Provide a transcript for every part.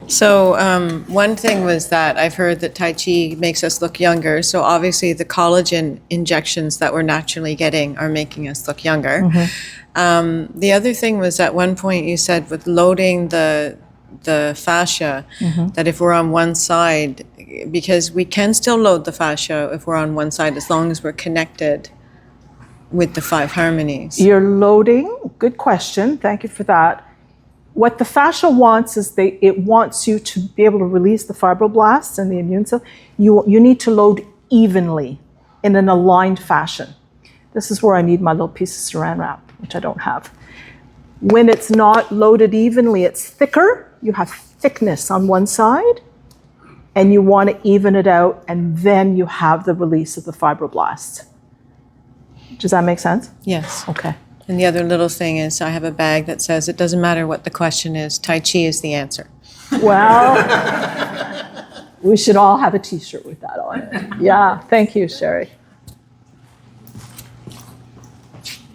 So one thing was that I've heard that Tai Chi makes us look younger. So obviously the collagen injections that we're naturally getting are making us look younger. Mm-hmm. The other thing was at one point you said with loading the fascia, mm-hmm. that if we're on one side, because we can still load the fascia if we're on one side as long as we're connected with the 5 harmonies. You're loading, good question, thank you for that. What the fascia wants is it wants you to be able to release the fibroblasts and the immune cells. You need to load evenly in an aligned fashion. This is where I need my little piece of saran wrap, which I don't have. When it's not loaded evenly, it's thicker. You have thickness on one side, and you want to even it out, and then you have the release of the fibroblasts. Does that make sense? Yes. Okay. And the other little thing is I have a bag that says it doesn't matter what the question is, Tai Chi is the answer. Well, we should all have a t-shirt with that on it. Yeah, thank you, Sherry.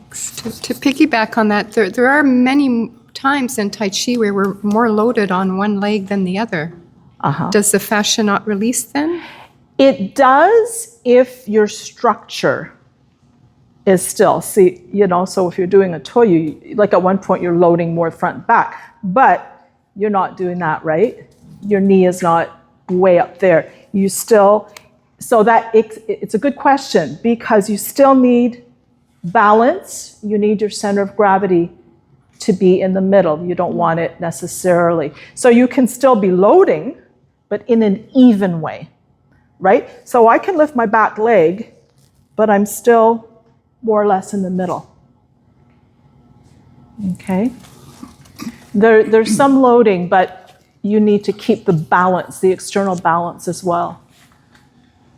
To piggyback on that, there are many times in Tai Chi where we're more loaded on one leg than the other. Uh-huh. Does the fascia not release then? It does if your structure is still, so if you're doing a toyu, like at one point you're loading more front back, but you're not doing that, right? Your knee is not way up there. You still, so that it's a good question because you still need balance. You need your center of gravity to be in the middle. You don't want it necessarily. So you can still be loading, but in an even way, right? So I can lift my back leg, but I'm still more or less in the middle. Okay. There's some loading, but you need to keep the balance, the external balance as well.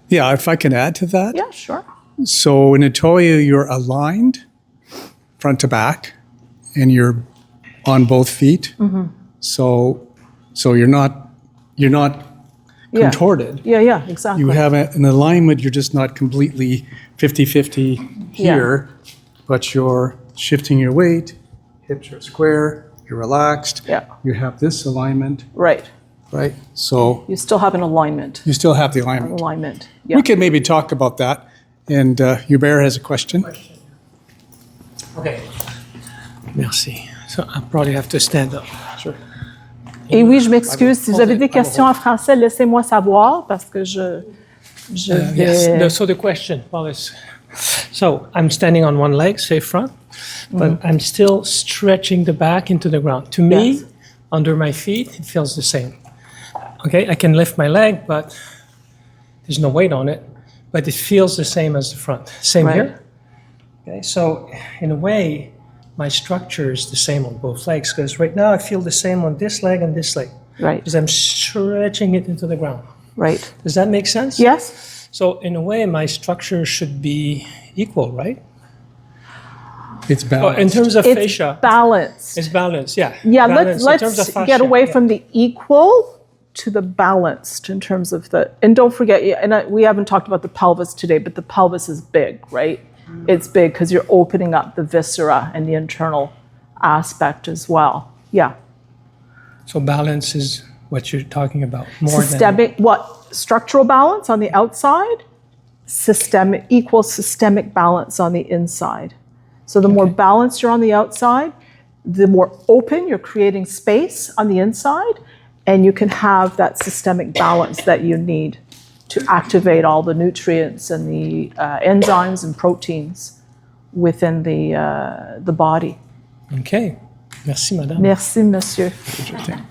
Yeah, if I can add to that. Yeah, sure. So in a toyu, you're aligned front to back, and you're on both feet. Mm-hmm. So you're not contorted. Yeah, exactly. You have an alignment. You're just not completely 50-50 here, but you're shifting your weight. Hips are square. You're relaxed. Yeah. You have this alignment. Right. Right. So you still have an alignment. You still have the alignment. Yeah. We could maybe talk about that. And Hubert has a question. Okay. Merci. So I probably have to stand up. Sure. Et oui, je m'excuse. Si vous avez des questions en français, laissez-moi savoir parce que je vais... Yes. So the question, so I'm standing on one leg, say front, but I'm still stretching the back into the ground. To me, under my feet, it feels the same. Okay, I can lift my leg, but there's no weight on it, but it feels the same as the front. Same here. Okay, so in a way, my structure is the same on both legs because right now I feel the same on this leg and this leg. Right. Because I'm stretching it into the ground. Right. Does that make sense? Yes. So in a way, my structure should be equal, right? It's balanced. In terms of fascia. Balanced. It's balanced, yeah. Yeah, balanced let's get away from the equal to the balanced in terms of the, and don't forget, and we haven't talked about the pelvis today, but the pelvis is big, right? It's big because you're opening up the viscera and the internal aspect as well. Yeah. So balance is what you're talking about. Systemic, structural balance on the outside, equal systemic balance on the inside. So the more balanced you're on the outside, the more open you're creating space on the inside, and you can have that systemic balance that you need to activate all the nutrients and the enzymes and proteins within the body. Okay. Merci, madame. Merci, monsieur. Interesting.